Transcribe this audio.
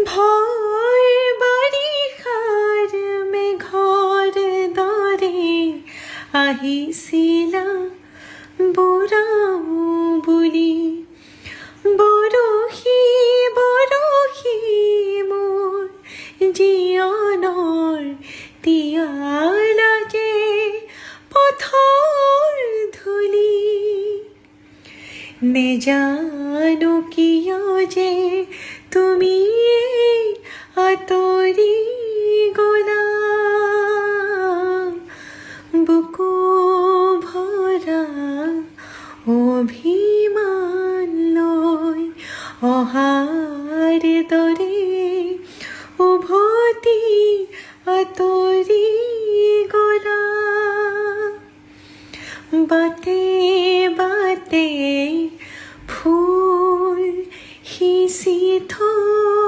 ভয় বাৰিষাৰ মেঘৰ দৰে আহিছিলা বৰাও বুলি বৰশী বৰশী মোৰ জীৱনৰ তিয়ালাজে পথৰ ধূলি নেজানো কিয় যে তুমি আঁতৰি গলা বুকু ভৰা অভিমান লৈ অহাৰ দৰে উভতি আঁতৰি গলা বাটে বাটে ফুল সিঁচি থৈ